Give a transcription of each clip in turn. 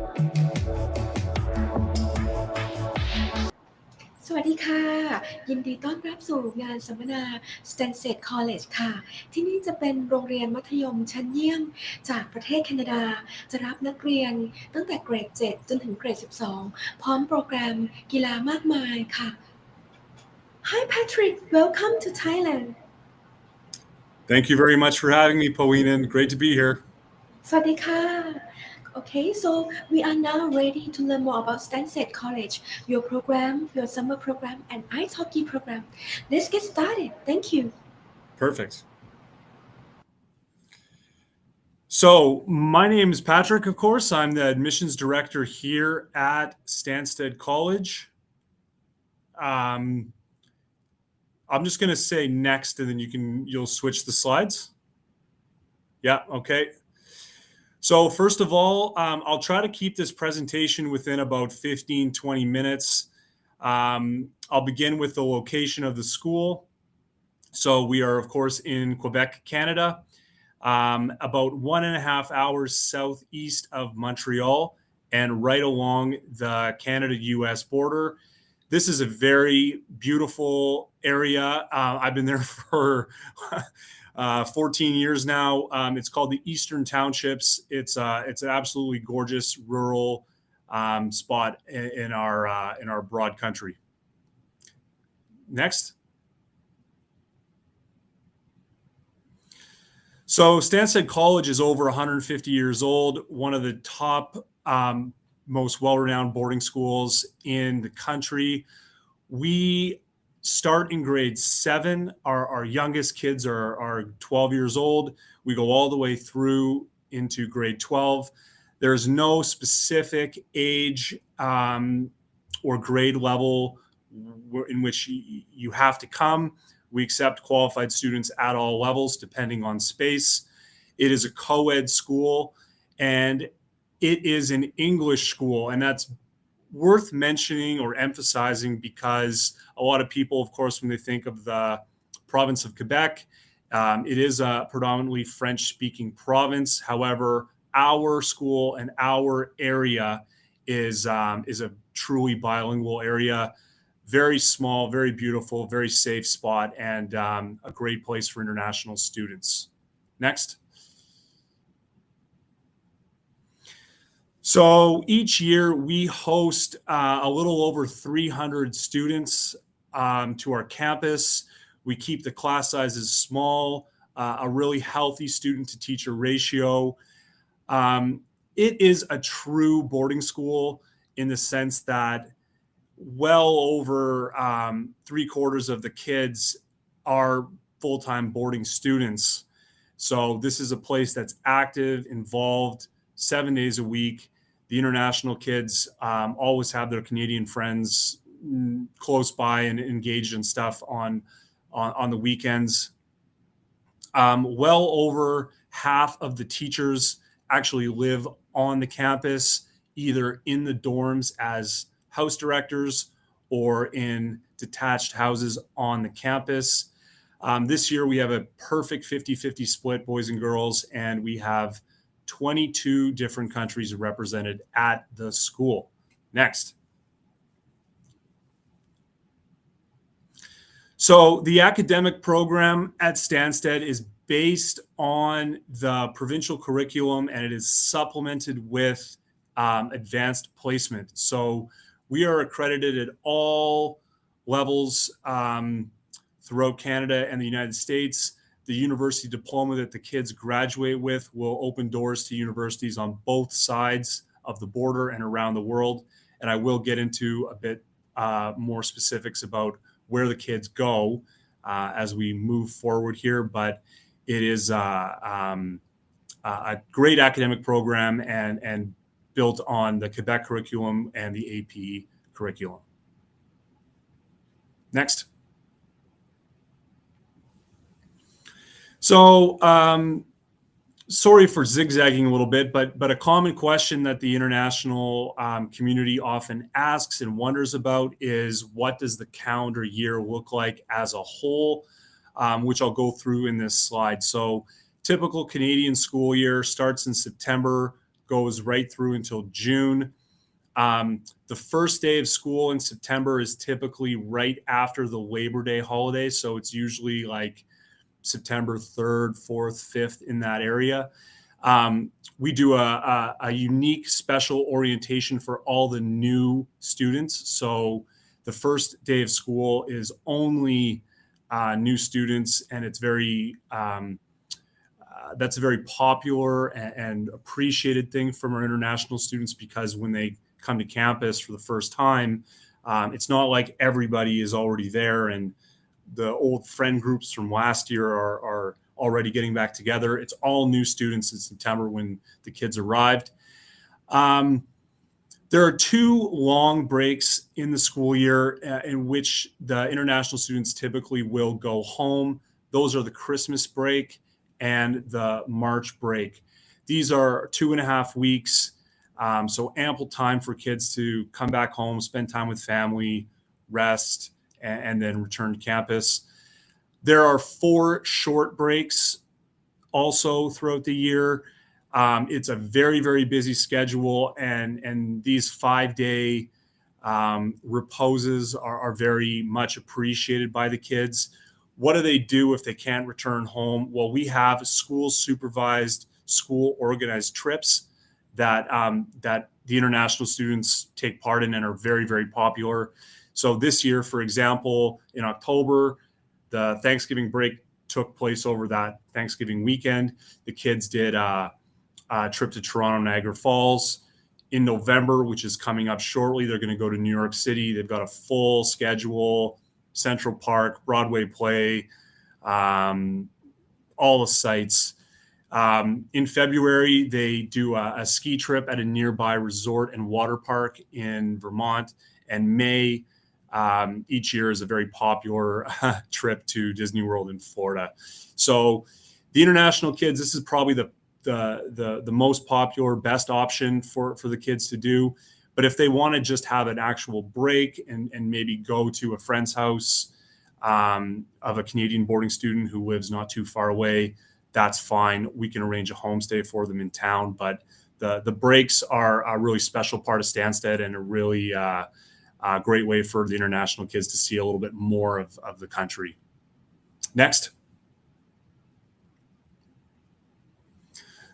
สวัสดีค่ะยินดีต้อนรับสู่งานสัมมนา Stanstead College ค่ะที่นี่จะเป็นโรงเรียนมัธยมชั้นเยี่ยมจากประเทศแคนาดาจะรับนักเรียนตั้งแต่เกรด 7 จนถึงเกรด 12 พร้อมโปรแกรมกีฬามากมายค่ะ Hi Patrick, welcome to Thailand. Thank you very much for having me, Poweenan. Great to be here. สวัสดีค่ะ Okay, so we are now ready to learn more about Stanstead College, your program, your summer program, and ice hockey program. Let's get started. Thank you. Perfect. So my name is Patrick, of course. I'm the admissions director here at Stanstead College. I'm just going to say next, and then you'll switch the slides. Yeah, okay. So first of all, I'll try to keep this presentation within about 15, 20 minutes. I'll begin with the location of the school. So we are, of course, in Quebec, Canada, about 1.5 hours southeast of Montreal and right along the Canada-US border. This is a very beautiful area. I've been there for 14 years now. It's called the Eastern Townships. It's an absolutely gorgeous rural spot in our broad country. Next. So Stanstead College is over 150 years old, one of the top most well-renowned boarding schools in the country. We start in grade 7. Our youngest kids are 12 years old. We go all the way through into grade 12. There's no specific age or grade level in which you have to come. We accept qualified students at all levels, depending on space. It is a co-ed school, and it is an English school, and that's worth mentioning or emphasizing because a lot of people, of course, when they think of the province of Quebec, it is a predominantly French-speaking province. However, our school and our area is a truly bilingual area. Very small, very beautiful, very safe spot, and a great place for international students. Next. So each year we host a little over 300 students to our campus. We keep the class sizes small, a really healthy student-to-teacher ratio. It is a true boarding school in the sense that well over 3/4 of the kids are full-time boarding students. So this is a place that's active, involved, 7 days a week. The international kids always have their Canadian friends close by and engaged in stuff on the weekends. Well over half of the teachers actually live on the campus, either in the dorms as house directors or in detached houses on the campus. This year we have a perfect 50-50 split, boys and girls, and we have 22 different countries represented at the school. Next. So the academic program at Stanstead is based on the provincial curriculum, and it is supplemented with advanced placement. So we are accredited at all levels throughout Canada and the United States. The university diploma that the kids graduate with will open doors to universities on both sides of the border and around the world. And I will get into a bit more specifics about where the kids go as we move forward here. But it is a great academic program and built on the Quebec curriculum and the AP curriculum. Next. So, sorry for zigzagging a little bit, but a common question that the international community often asks and wonders about is what does the calendar year look like as a whole, which I'll go through in this slide. So typical Canadian school year starts in September, goes right through until June. The first day of school in September is typically right after the Labor Day holiday. So it's usually like September 3rd, 4th, 5th in that area. We do a unique special orientation for all the new students. So the first day of school is only new students, and it's that's a very popular and appreciated thing from our international students, because when they come to campus for the first time, it's not like everybody is already there and the old friend groups from last year are already getting back together. It's all new students in September when the kids arrived. There are 2 long breaks in the school year in which the international students typically will go home. Those are the Christmas break and the March break. These are 2.5 weeks, so ample time for kids to come back home, spend time with family, rest, and then return to campus. There are 4 short breaks also throughout the year. It's a very, very busy schedule, and these 5-day reposes are very much appreciated by the kids. What do they do if they can't return home? Well, we have school supervised, school organized trips that the international students take part in and are very, very popular. So this year, for example, in October, the Thanksgiving break took place over that Thanksgiving weekend. The kids did a trip to Toronto, Niagara Falls. In November, which is coming up shortly, they're going to go to New York City. They've got a full schedule, Central Park, Broadway play, all the sites. In February, they do a ski trip at a nearby resort and water park in Vermont. And May, each year, is a very popular trip to Disney World in Florida. So the international kids, this is probably the most popular, best option for the kids to do. But if they want to just have an actual break and maybe go to a friend's house of a Canadian boarding student who lives not too far away, that's fine. We can arrange a homestay for them in town. But the breaks are a really special part of Stanstead and a really great way for the international kids to see a little bit more of the country. Next.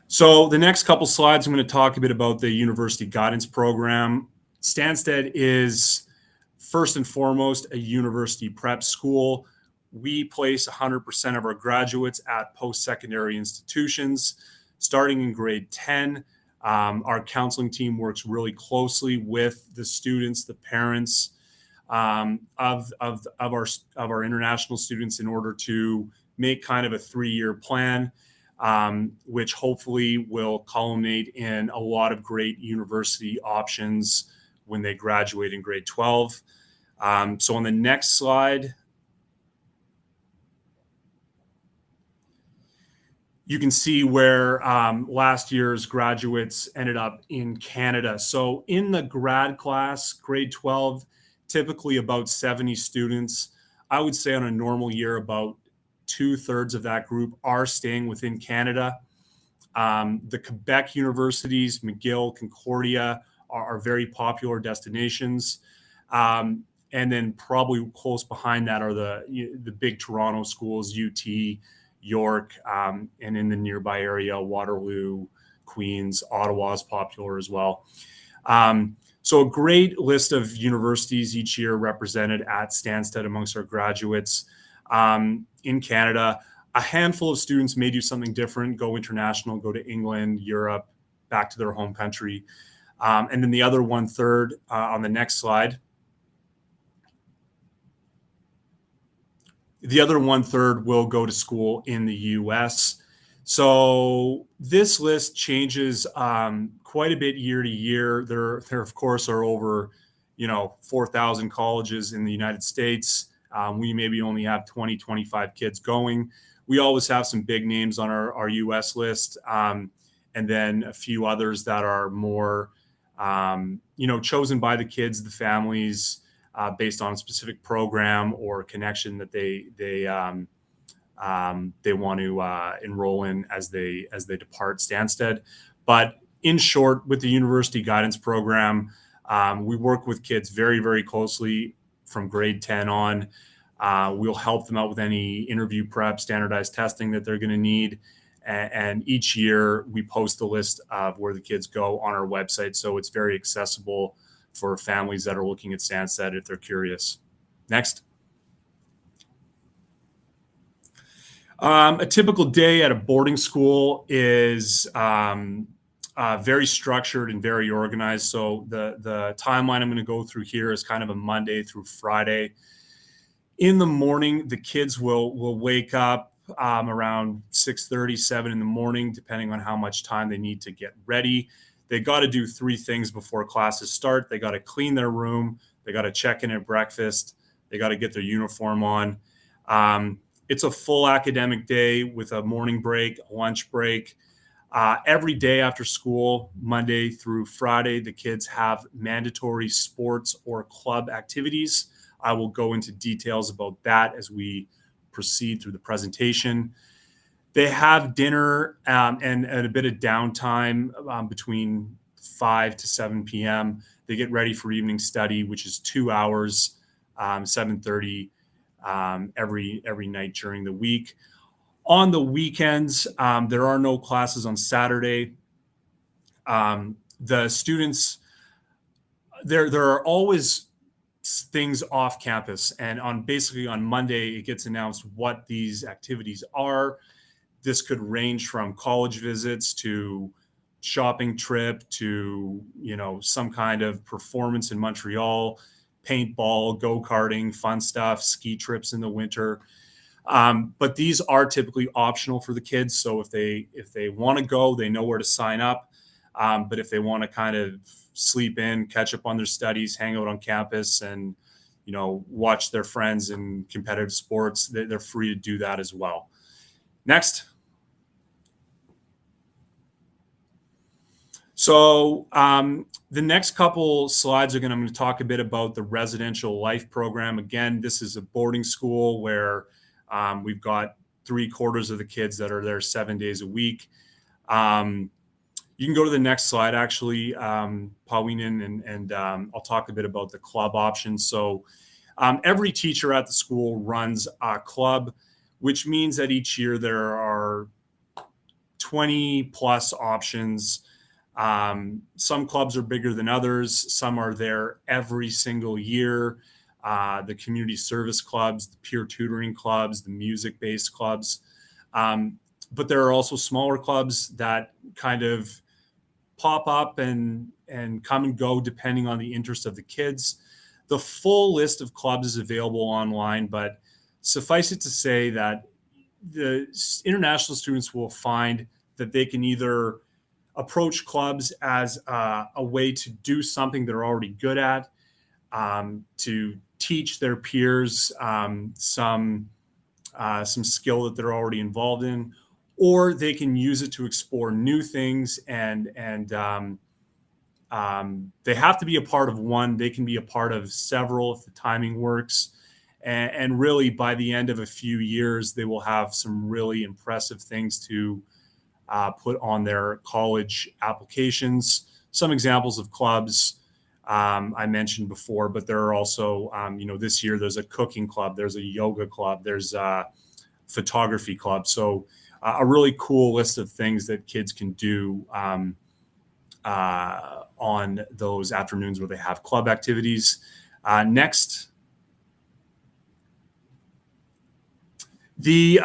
So the next couple slides, I'm going to talk a bit about the University Guidance Program. Stanstead is first and foremost a university prep school. We place 100% of our graduates at post-secondary institutions. Starting in grade 10, our counseling team works really closely with the students, the parents of our international students in order to make kind of a 3-year plan. Which hopefully will culminate in a lot of great university options when they graduate in grade 12. So on the next slide, you can see where last year's graduates ended up in Canada. So in the grad class, grade 12, typically about 70 students. I would say on a normal year, about 2/3 of that group are staying within Canada. The Quebec universities, McGill, Concordia, are very popular destinations. And then probably close behind that are the big Toronto schools, UT, York, and in the nearby area, Waterloo, Queens, Ottawa is popular as well. So a great list of universities each year represented at Stanstead amongst our graduates. In Canada, a handful of students may do something different, go international, go to England, Europe, back to their home country. And then the other 1/3 on the next slide. The other 1/3 will go to school in the US. So this list changes quite a bit year to year. There of course are over 4,000 colleges in the United States. We maybe only have 20, 25 kids going. We always have some big names on our US list, and then a few others that are more, chosen by the kids, the families, based on a specific program or connection that they want to enroll in as they depart Stanstead. But in short, with the university guidance program, we work with kids very, very closely from grade 10 on. We'll help them out with any interview prep, standardized testing that they're going to need. And each year we post a list of where the kids go on our website. So it's very accessible for families that are looking at Stanstead if they're curious. Next. A typical day at a boarding school is very structured and very organized. So the timeline I'm going to go through here is kind of a Monday through Friday. In the morning, the kids will wake up around 6:30, 7 in the morning, depending on how much time they need to get ready. They got to do 3 things before classes start. They got to clean their room. They got to check in at breakfast. They got to get their uniform on. It's a full academic day with a morning break, a lunch break. Every day after school, Monday through Friday, the kids have mandatory sports or club activities. I will go into details about that as we proceed through the presentation. They have dinner and a bit of downtime between 5 to 7 p.m. They get ready for evening study, which is 2 hours, 7:30 every night during the week. On the weekends, there are no classes on Saturday. The students, there are always things off campus, and basically on Monday it gets announced what these activities are. This could range from college visits to shopping trip to some kind of performance in Montreal, paintball, go-karting, fun stuff, ski trips in the winter. But these are typically optional for the kids. So if they want to go, they know where to sign up. But if they want to kind of sleep in, catch up on their studies, hang out on campus, and watch their friends in competitive sports, they're free to do that as well. Next. So the next couple slides I'm going to talk a bit about the residential life program. Again, this is a boarding school where we've got 3/4 of the kids that are there 7 days a week. You can go to the next slide, actually, Pauline, and I'll talk a bit about the club options. So every teacher at the school runs a club, which means that each year there are 20 plus options. Some clubs are bigger than others. Some are there every single year. The community service clubs, the peer tutoring clubs, the music-based clubs. But there are also smaller clubs that kind of pop up and come and go depending on the interest of the kids. The full list of clubs is available online, but suffice it to say that the international students will find that they can either approach clubs as a way to do something they're already good at, to teach their peers some skill that they're already involved in, or they can use it to explore new things. And they have to be a part of one. They can be a part of several if the timing works. And really, by the end of a few years, they will have some really impressive things to put on their college applications. Some examples of clubs I mentioned before, but there are also, this year there's a cooking club, there's a yoga club, there's a photography club. So a really cool list of things that kids can do on those afternoons where they have club activities. Next. The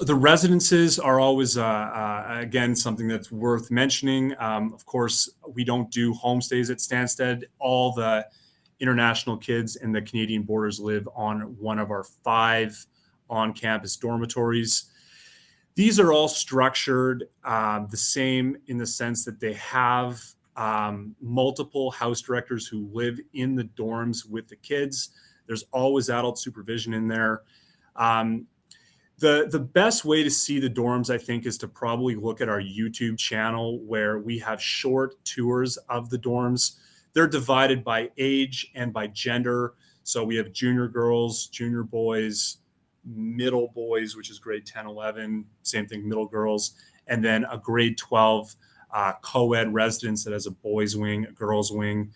residences are always, again, something that's worth mentioning. Of course, we don't do homestays at Stanstead. All the international kids and the Canadian boarders live on one of our 5 on-campus dormitories. These are all structured the same in the sense that they have multiple house directors who live in the dorms with the kids. There's always adult supervision in there. The best way to see the dorms, I think, is to probably look at our YouTube channel where we have short tours of the dorms. They're divided by age and by gender. So we have junior girls, junior boys, middle boys, which is grade 10, 11, same thing, middle girls, and then a grade 12 co-ed residence that has a boys wing, a girls wing.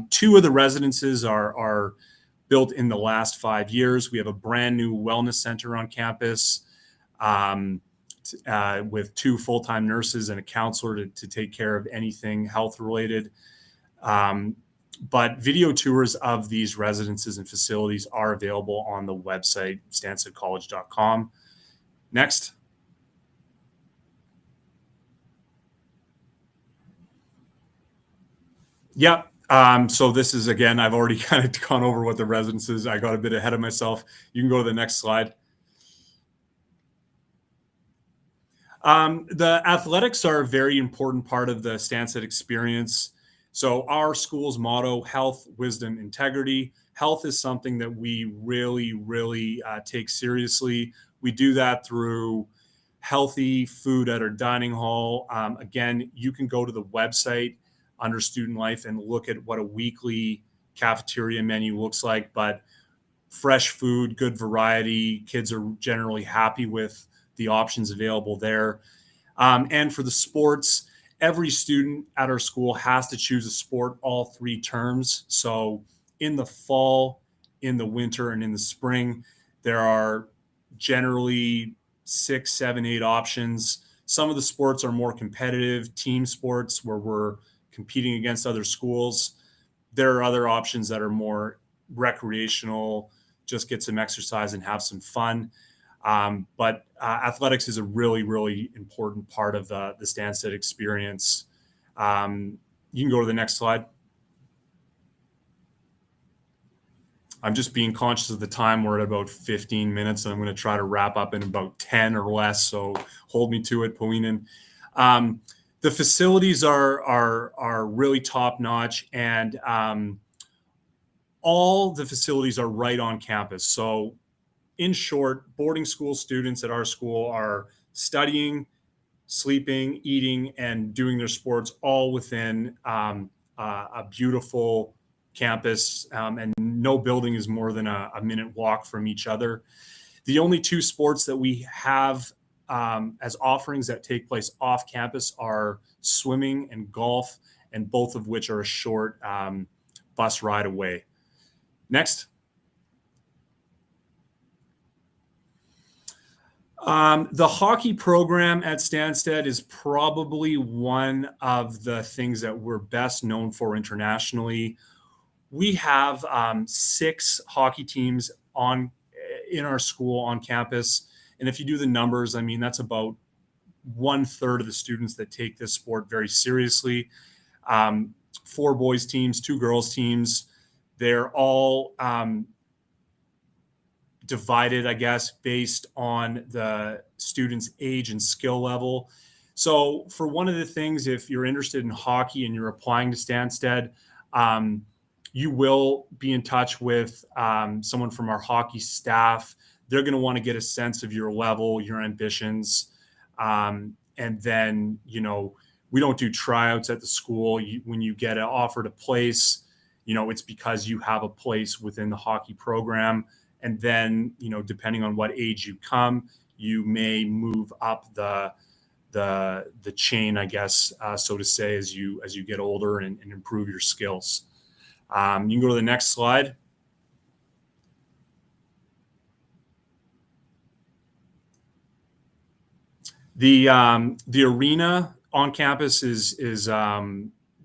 2 of the residences are built in the last 5 years. We have a brand new wellness center on campus with 2 full-time nurses and a counselor to take care of anything health related. But video tours of these residences and facilities are available on the website, stansteadcollege.com. Next. Yep. So this is, again, I've already kind of gone over what the residences, I got a bit ahead of myself. You can go to the next slide. The athletics are a very important part of the Stanstead experience. So our school's motto, health, wisdom, integrity. Health is something that we really take seriously. We do that through healthy food at our dining hall. Again, you can go to the website under student life and look at what a weekly cafeteria menu looks like, but fresh food, good variety. Kids are generally happy with the options available there. And for the sports, every student at our school has to choose a sport all 3 terms. So in the fall, in the winter, and in the spring, there are generally 6, 7, 8 options. Some of the sports are more competitive, team sports where we're competing against other schools. There are other options that are more recreational, just get some exercise and have some fun. But athletics is a really important part of the Stanstead experience. You can go to the next slide. I'm just being conscious of the time. We're at about 15 minutes, and I'm going to try to wrap up in about 10 or less. So hold me to it, Paulinan. The facilities are really top notch, and all the facilities are right on campus. So in short, boarding school students at our school are studying, sleeping, eating, and doing their sports all within a beautiful campus, and no building is more than a minute walk from each other. The only 2 sports that we have as offerings that take place off campus are swimming and golf, and both of which are a short bus ride away. Next. The hockey program at Stanstead is probably one of the things that we're best known for internationally. We have 6 hockey teams in our school on campus. And if you do the numbers, I mean, that's about 1/3 of the students that take this sport very seriously. 4 boys teams, 2 girls teams. They're all divided, I guess, based on the student's age and skill level. So for one of the things, if you're interested in hockey and you're applying to Stanstead, you will be in touch with someone from our hockey staff. They're going to want to get a sense of your level, your ambitions. And then, we don't do tryouts at the school. When you get offered a place, it's because you have a place within the hockey program. And then, depending on what age you come, you may move up the chain, I guess, so to say, as you get older and improve your skills. You can go to the next slide. The arena on campus is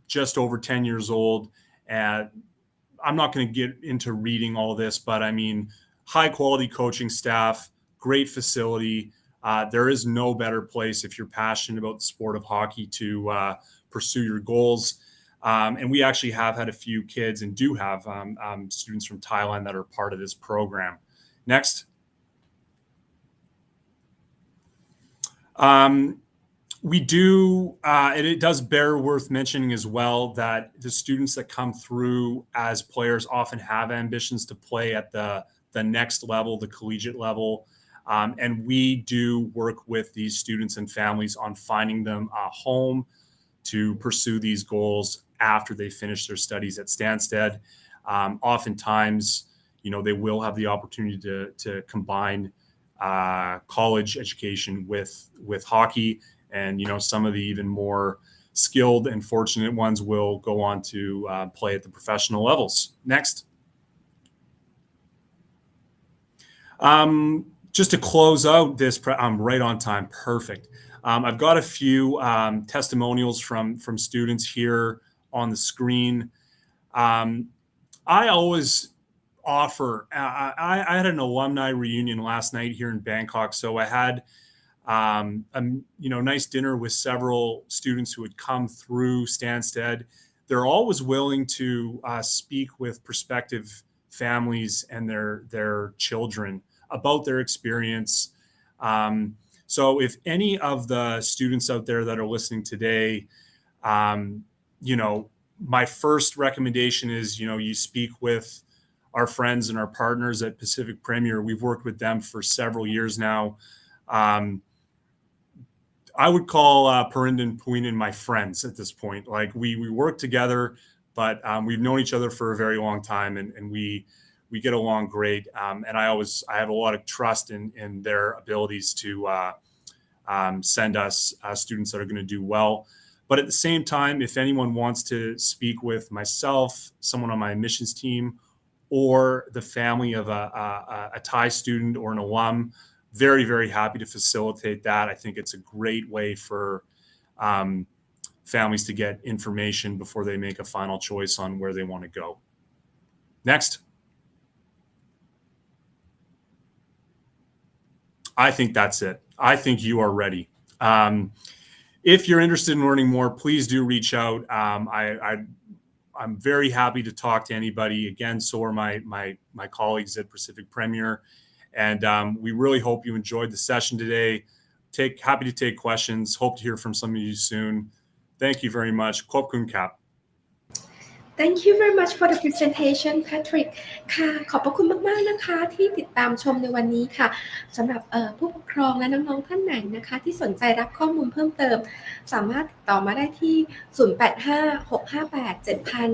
just over 10 years old, and I'm not going to get into reading all this, but I mean, high quality coaching staff, great facility. There is no better place if you're passionate about the sport of hockey to pursue your goals. And we actually have had a few kids and do have students from Thailand that are part of this program. Next. We do, and it does bear worth mentioning as well that the students that come through as players often have ambitions to play at the next level, the collegiate level. And we do work with these students and families on finding them a home to pursue these goals after they finish their studies at Stanstead. Oftentimes, they will have the opportunity to combine college education with hockey. And, some of the even more skilled and fortunate ones will go on to play at the professional levels. Next. Just to close out this, I'm right on time. Perfect. I've got a few testimonials from students here on the screen. I always offer. I had an alumni reunion last night here in Bangkok, so I had a nice dinner with several students who had come through Stanstead. They're always willing to speak with prospective families and their children about their experience. So if any of the students out there that are listening today, my first recommendation is, you speak with our friends and our partners at Pacific Premier. We've worked with them for several years now. I would call Perindan Puinen my friends at this point. Like we work together, but we've known each other for a very long time, and we get along great. And I have a lot of trust in their abilities to send us students that are going to do well. But at the same time, if anyone wants to speak with myself, someone on my admissions team, or the family of a Thai student or an alum, very, very happy to facilitate that. I think it's a great way for families to get information before they make a final choice on where they want to go. Next. I think that's it. I think you are ready. If you're interested in learning more, please do reach out. I'm very happy to talk to anybody. Again, so are my colleagues at Pacific Premier. And we really hope you enjoyed the session today. Happy to take questions. Hope to hear from some of you soon. Thank you very much. Khop kun kap. Thank you very much for the presentation, Patrick. ค่ะขอบพระคุณมากๆนะคะที่ติดตามชมในวันนี้ค่ะสำหรับผู้ปกครองและน้องๆท่านไหนนะคะที่สนใจรับข้อมูลเพิ่มเติมสามารถติดต่อมาได้ที่ 0856587000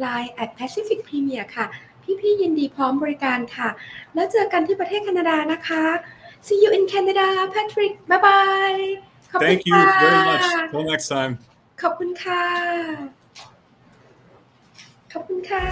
Line @Pacific Premier ค่ะพี่ๆยินดีพร้อมบริการค่ะแล้วเจอกันที่ประเทศแคนาดานะคะ See you in Canada, Patrick. Bye bye. Thank you very much. Till next time. ขอบคุณค่ะขอบคุณค่ะ